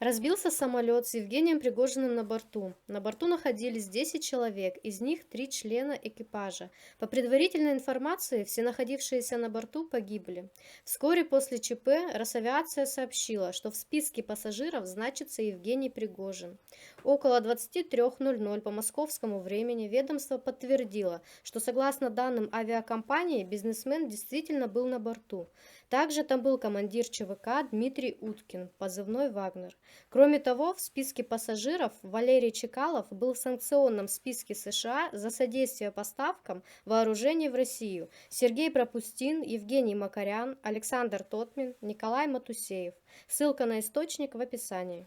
Разбился самолет с Евгением Пригожиным на борту. На борту находились 10 человек, из них 3 члена экипажа. По предварительной информации, все находившиеся на борту погибли. Вскоре после ЧП Росавиация сообщила, что в списке пассажиров значится Евгений Пригожин. Около 23:00 по московскому времени ведомство подтвердило, что согласно данным авиакомпании, бизнесмен действительно был на борту. Также там был командир ЧВК Дмитрий Уткин, позывной «Вагнер». Кроме того, в списке пассажиров Валерий Чекалов был в санкционном списке США за содействие поставкам вооружений в Россию. Сергей Пропустин, Евгений Макарян, Александр Тотмин, Николай Матусеев. Ссылка на источник в описании.